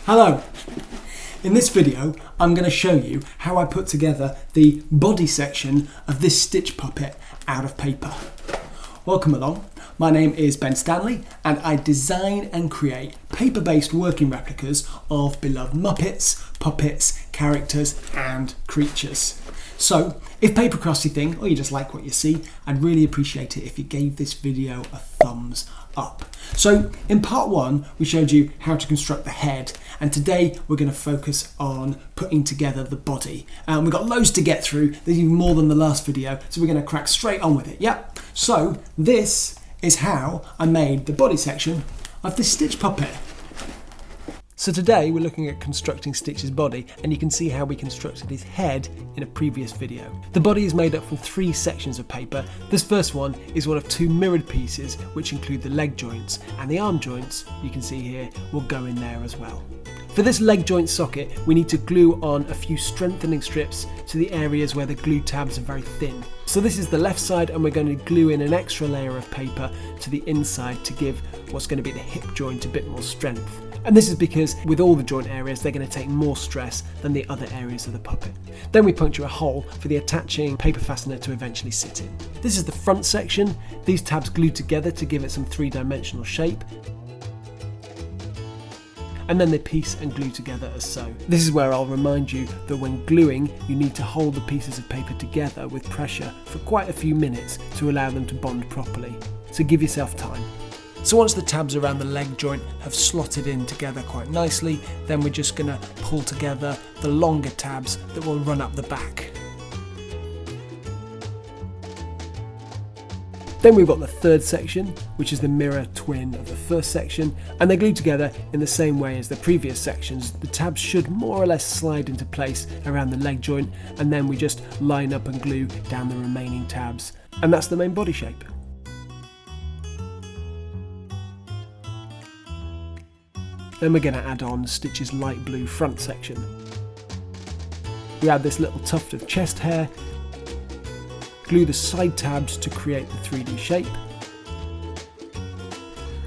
Hello! In this video I'm going to show you how I put together the body section of this stitch puppet out of paper. Welcome along, my name is Ben Stanley and I design and create paper-based working replicas of beloved Muppets, puppets, characters and creatures. So if paper crossed your thing or you just like what you see, I'd really appreciate it if you gave this video a thumbs up. So in part one we showed you how to construct the head, and today we're going to focus on putting together the body. We've got loads to get through, there's even more than the last video, so we're going to crack straight on with it. Yep. So this is how I made the body section of this stitch puppet. So today we're looking at constructing Stitch's body, and you can see how we constructed his head in a previous video. The body is made up from 3 sections of paper. This first one is one of 2 mirrored pieces which include the leg joints, and the arm joints, you can see here, will go in there as well. For this leg joint socket we need to glue on a few strengthening strips to the areas where the glue tabs are very thin. So this is the left side, and we're going to glue in an extra layer of paper to the inside to give what's going to be the hip joint a bit more strength. And this is because with all the joint areas they're going to take more stress than the other areas of the puppet. Then we puncture a hole for the attaching paper fastener to eventually sit in. This is the front section. These tabs glue together to give it some 3-dimensional shape. And then they piece and glue together as so. This is where I'll remind you that when gluing you need to hold the pieces of paper together with pressure for quite a few minutes to allow them to bond properly. So give yourself time. So once the tabs around the leg joint have slotted in together quite nicely, then we're just going to pull together the longer tabs that will run up the back. Then we've got the third section, which is the mirror twin of the first section, and they're glued together in the same way as the previous sections. The tabs should more or less slide into place around the leg joint, and then we just line up and glue down the remaining tabs, and that's the main body shape. Then we're going to add on Stitch's light blue front section. We add this little tuft of chest hair, glue the side tabs to create the 3D shape,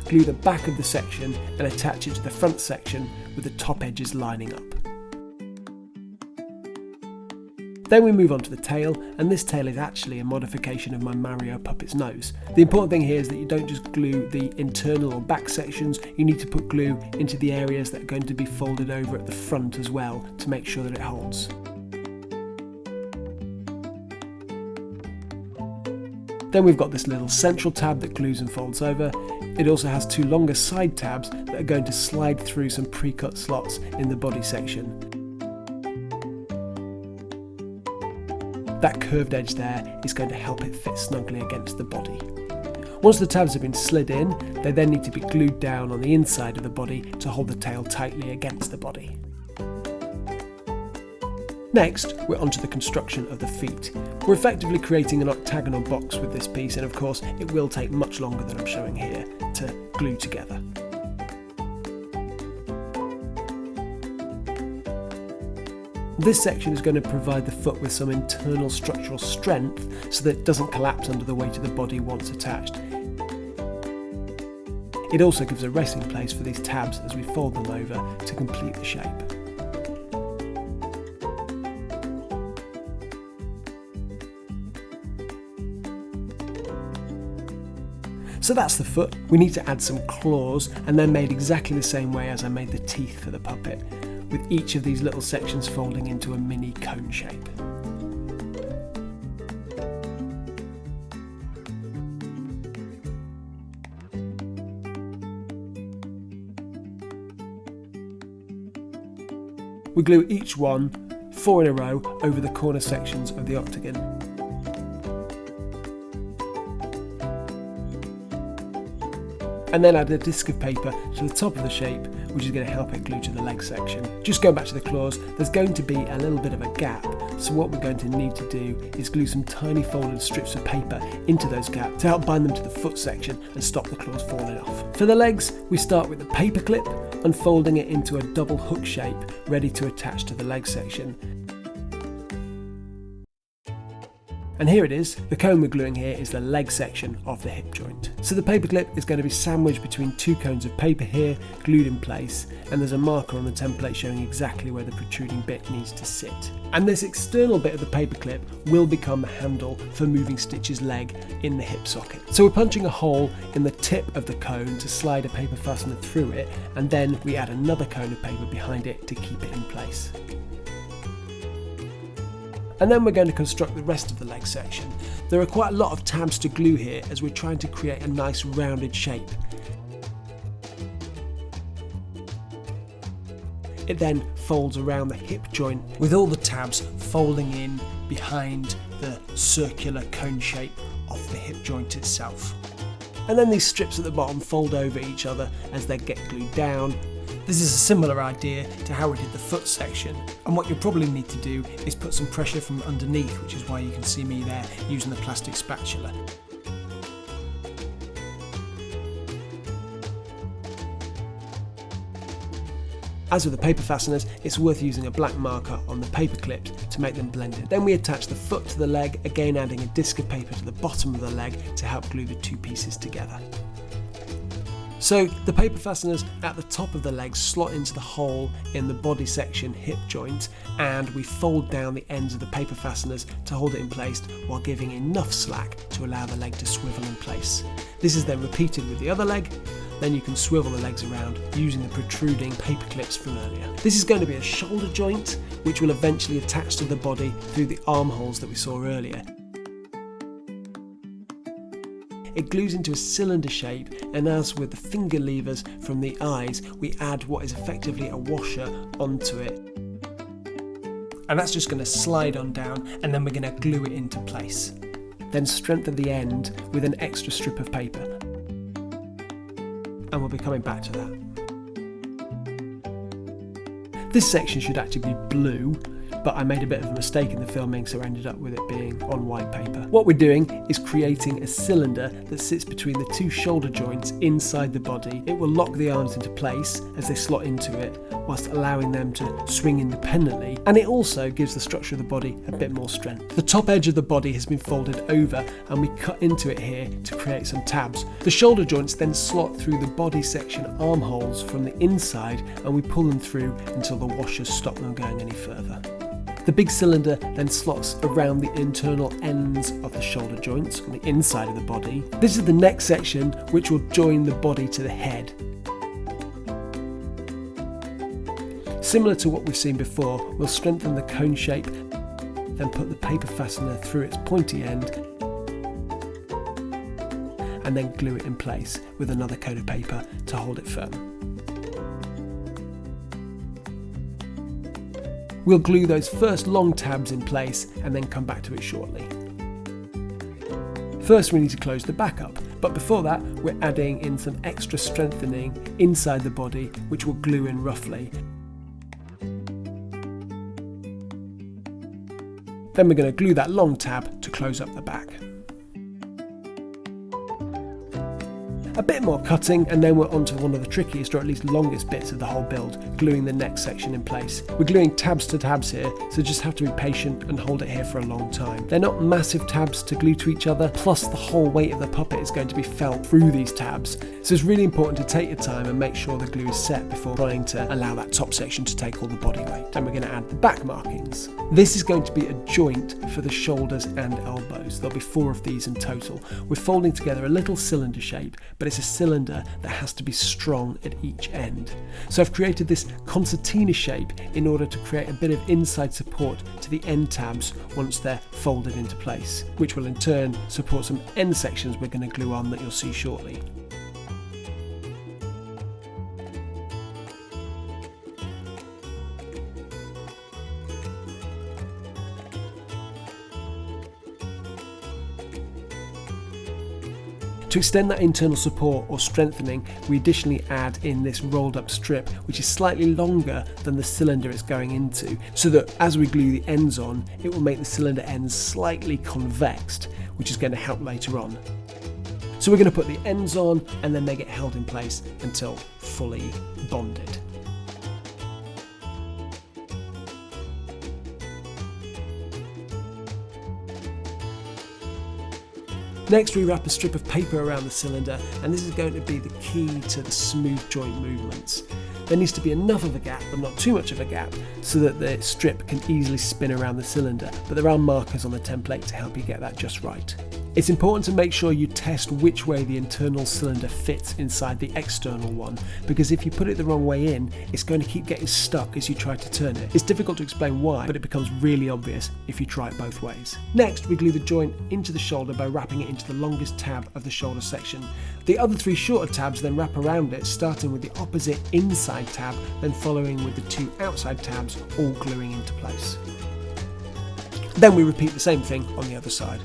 glue the back of the section and attach it to the front section with the top edges lining up. Then we move on to the tail, and this tail is actually a modification of my Mario puppet's nose. The important thing here is that you don't just glue the internal or back sections, you need to put glue into the areas that are going to be folded over at the front as well to make sure that it holds. Then we've got this little central tab that glues and folds over. It also has 2 longer side tabs that are going to slide through some pre-cut slots in the body section. That curved edge there is going to help it fit snugly against the body. Once the tabs have been slid in, they then need to be glued down on the inside of the body to hold the tail tightly against the body. Next, we're onto the construction of the feet. We're effectively creating an octagonal box with this piece, and of course it will take much longer than I'm showing here to glue together. This section is going to provide the foot with some internal structural strength so that it doesn't collapse under the weight of the body once attached. It also gives a resting place for these tabs as we fold them over to complete the shape. So that's the foot. We need to add some claws, and they're made exactly the same way as I made the teeth for the puppet, with each of these little sections folding into a mini cone shape. We glue each one 4 in a row over the corner sections of the octagon. And then add a disc of paper to the top of the shape, which is going to help it glue to the leg section. Just going back to the claws, there's going to be a little bit of a gap, so what we're going to need to do is glue some tiny folded strips of paper into those gaps to help bind them to the foot section and stop the claws falling off. For the legs, we start with the paper clip, unfolding it into a double hook shape ready to attach to the leg section. And here it is. The cone we're gluing here is the leg section of the hip joint. So the paper clip is going to be sandwiched between two cones of paper here, glued in place, and there's a marker on the template showing exactly where the protruding bit needs to sit. And this external bit of the paper clip will become the handle for moving Stitch's leg in the hip socket. So we're punching a hole in the tip of the cone to slide a paper fastener through it, and then we add another cone of paper behind it to keep it in place. And then we're going to construct the rest of the leg section. There are quite a lot of tabs to glue here as we're trying to create a nice rounded shape. It then folds around the hip joint with all the tabs folding in behind the circular cone shape of the hip joint itself. And then these strips at the bottom fold over each other as they get glued down. This is a similar idea to how we did the foot section, and what you'll probably need to do is put some pressure from underneath, which is why you can see me there using the plastic spatula. As with the paper fasteners, it's worth using a black marker on the paper clips to make them blend in. Then we attach the foot to the leg, again adding a disc of paper to the bottom of the leg to help glue the two pieces together. So the paper fasteners at the top of the leg slot into the hole in the body section hip joint, and we fold down the ends of the paper fasteners to hold it in place while giving enough slack to allow the leg to swivel in place. This is then repeated with the other leg. Then you can swivel the legs around using the protruding paper clips from earlier. This is going to be a shoulder joint, which will eventually attach to the body through the armholes that we saw earlier. It glues into a cylinder shape, and as with the finger levers from the eyes, we add what is effectively a washer onto it. And that's just going to slide on down, and then we're going to glue it into place. Then strengthen the end with an extra strip of paper. And we'll be coming back to that. This section should actually be blue, but I made a bit of a mistake in the filming, so I ended up with it being on white paper. What we're doing is creating a cylinder that sits between the two shoulder joints inside the body. It will lock the arms into place as they slot into it, whilst allowing them to swing independently, and it also gives the structure of the body a bit more strength. The top edge of the body has been folded over, and we cut into it here to create some tabs. The shoulder joints then slot through the body section armholes from the inside, and we pull them through until the washers stop them going any further. The big cylinder then slots around the internal ends of the shoulder joints on the inside of the body. This is the neck section, which will join the body to the head. Similar to what we've seen before, we'll strengthen the cone shape, then put the paper fastener through its pointy end, and then glue it in place with another coat of paper to hold it firm. We'll glue those first long tabs in place and then come back to it shortly. First we need to close the back up, but before that we're adding in some extra strengthening inside the body, which will glue in roughly. Then we're going to glue that long tab to close up the back. A bit more cutting, and then we're onto one of the trickiest, or at least longest bits of the whole build, gluing the neck section in place. We're gluing tabs to tabs here, so just have to be patient and hold it here for a long time. They're not massive tabs to glue to each other, plus the whole weight of the puppet is going to be felt through these tabs. So it's really important to take your time and make sure the glue is set before trying to allow that top section to take all the body weight. Then we're going to add the back markings. This is going to be a joint for the shoulders and elbows. There'll be 4 of these in total. We're folding together a little cylinder shape, but it's a cylinder that has to be strong at each end. So I've created this concertina shape in order to create a bit of inside support to the end tabs once they're folded into place, which will in turn support some end sections we're going to glue on that you'll see shortly. To extend that internal support or strengthening, we additionally add in this rolled up strip, which is slightly longer than the cylinder it's going into, so that as we glue the ends on, it will make the cylinder ends slightly convexed, which is going to help later on. So we're going to put the ends on, and then they get held in place until fully bonded. Next we wrap a strip of paper around the cylinder, and this is going to be the key to the smooth joint movements. There needs to be enough of a gap, but not too much of a gap, so that the strip can easily spin around the cylinder, but there are markers on the template to help you get that just right. It's important to make sure you test which way the internal cylinder fits inside the external one, because if you put it the wrong way in, it's going to keep getting stuck as you try to turn it. It's difficult to explain why, but it becomes really obvious if you try it both ways. Next, we glue the joint into the shoulder by wrapping it into the longest tab of the shoulder section. The other 3 shorter tabs then wrap around it, starting with the opposite inside tab, then following with the 2 outside tabs, all gluing into place. Then we repeat the same thing on the other side.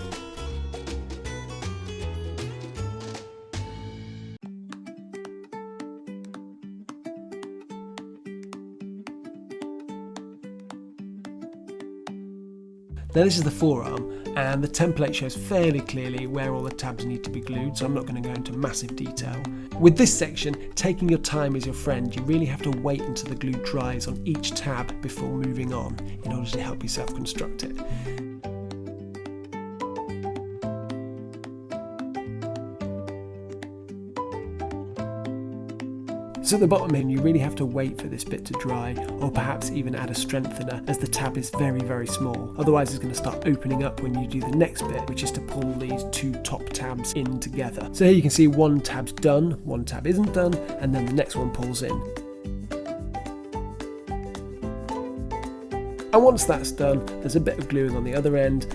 Now this is the forearm, and the template shows fairly clearly where all the tabs need to be glued, so I'm not going to go into massive detail. With this section, taking your time is your friend. You really have to wait until the glue dries on each tab before moving on in order to help yourself construct it. So at the bottom end, you really have to wait for this bit to dry, or perhaps even add a strengthener, as the tab is very, very small. Otherwise it's going to start opening up when you do the next bit, which is to pull these 2 top tabs in together. So here you can see one tab's done, one tab isn't done, and then the next one pulls in. And once that's done, there's a bit of gluing on the other end.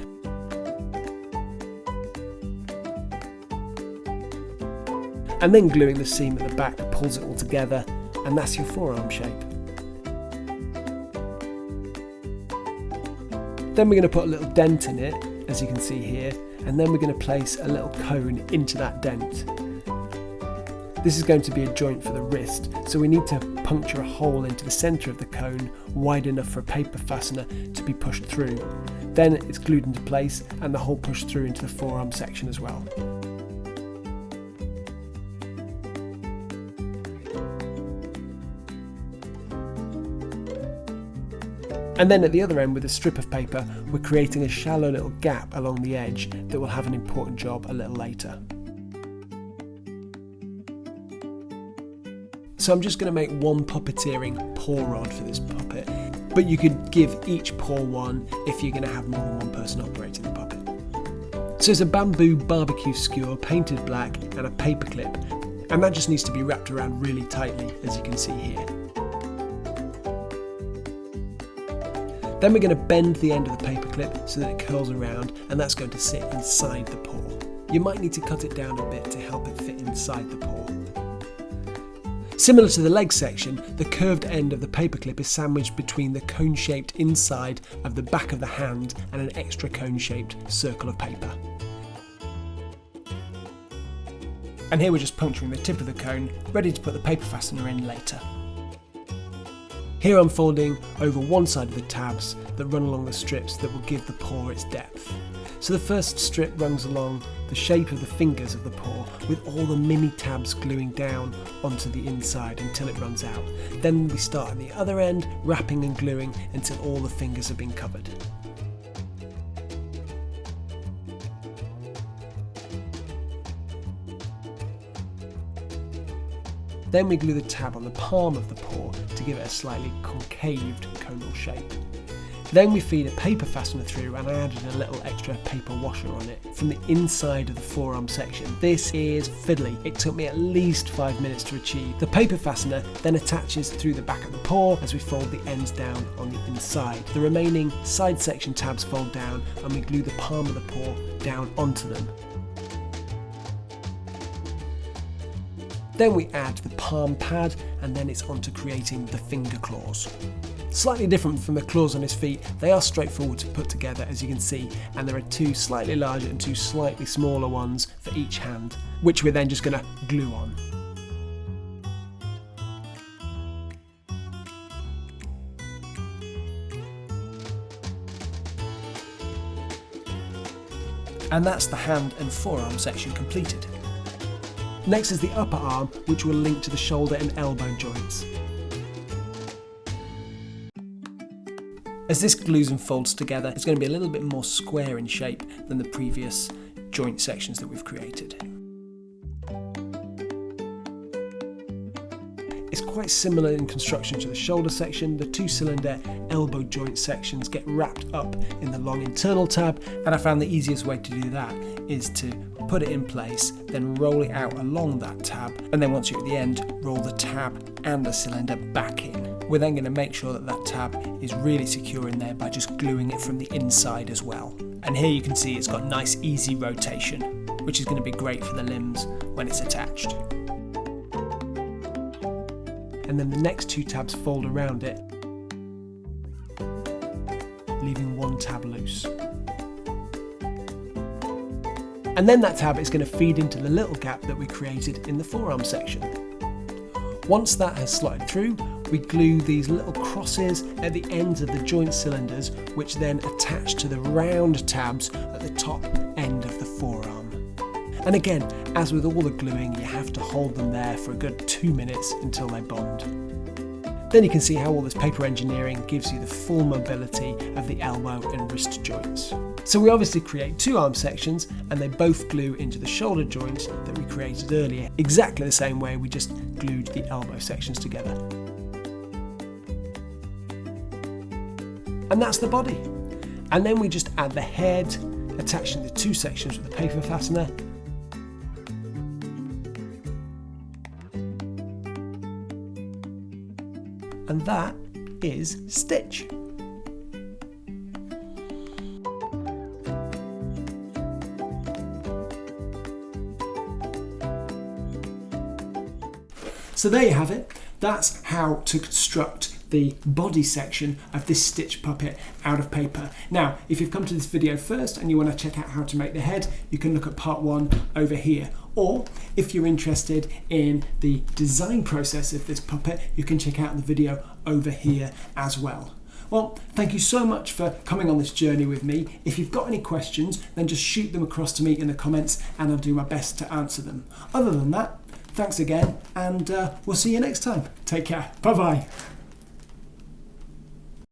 And then gluing the seam at the back pulls it all together, and that's your forearm shape. Then we're going to put a little dent in it, as you can see here, and then we're going to place a little cone into that dent. This is going to be a joint for the wrist, so we need to puncture a hole into the centre of the cone wide enough for a paper fastener to be pushed through. Then it's glued into place and the hole pushed through into the forearm section as well. And then at the other end, with a strip of paper, we're creating a shallow little gap along the edge that will have an important job a little later. So I'm just going to make one puppeteering paw rod for this puppet, but you could give each paw one if you're going to have more than one person operating the puppet. So it's a bamboo barbecue skewer painted black and a paper clip, and that just needs to be wrapped around really tightly, as you can see here. Then we're going to bend the end of the paper clip so that it curls around, and that's going to sit inside the paw. You might need to cut it down a bit to help it fit inside the paw. Similar to the leg section, the curved end of the paper clip is sandwiched between the cone-shaped inside of the back of the hand and an extra cone-shaped circle of paper. And here we're just puncturing the tip of the cone, ready to put the paper fastener in later. Here I'm folding over one side of the tabs that run along the strips that will give the paw its depth. So the first strip runs along the shape of the fingers of the paw, with all the mini tabs gluing down onto the inside until it runs out. Then we start at the other end, wrapping and gluing until all the fingers have been covered. Then we glue the tab on the palm of the paw to give it a slightly concaved conal shape. Then we feed a paper fastener through, and I added a little extra paper washer on it from the inside of the forearm section. This is fiddly. It took me at least 5 minutes to achieve. The paper fastener then attaches through the back of the paw as we fold the ends down on the inside. The remaining side section tabs fold down, and we glue the palm of the paw down onto them. Then we add the palm pad, and then it's on to creating the finger claws. Slightly different from the claws on his feet, they are straightforward to put together, as you can see, and there are 2 slightly larger and 2 slightly smaller ones for each hand, which we're then just going to glue on. And that's the hand and forearm section completed. Next is the upper arm, which will link to the shoulder and elbow joints. As this glues and folds together, it's going to be a little bit more square in shape than the previous joint sections that we've created. It's quite similar in construction to the shoulder section. The 2-cylinder elbow joint sections get wrapped up in the long internal tab, and I found the easiest way to do that is to put it in place, then roll it out along that tab, and then once you're at the end, roll the tab and the cylinder back in. We're then going to make sure that that tab is really secure in there by just gluing it from the inside as well. And here you can see it's got nice easy rotation, which is going to be great for the limbs when it's attached. And then the next 2 tabs fold around it, leaving 1 tab loose. And then that tab is going to feed into the little gap that we created in the forearm section. Once that has slotted through, we glue these little crosses at the ends of the joint cylinders, which then attach to the round tabs at the top end of the forearm. And again, as with all the gluing, you have to hold them there for a good 2 minutes until they bond. Then you can see how all this paper engineering gives you the full mobility of the elbow and wrist joints. So we obviously create 2 arm sections, and they both glue into the shoulder joints that we created earlier, exactly the same way we just glued the elbow sections together. And that's the body. And then we just add the head, attaching the 2 sections with the paper fastener. And that is Stitch. So there you have it. That's how to construct the body section of this Stitch puppet out of paper. Now, if you've come to this video first and you want to check out how to make the head, you can look at part 1 over here. Or if you're interested in the design process of this puppet, you can check out the video over here as well. Well, thank you so much for coming on this journey with me. If you've got any questions, then just shoot them across to me in the comments and I'll do my best to answer them. Other than that, thanks again, and we'll see you next time. Take care. Bye-bye.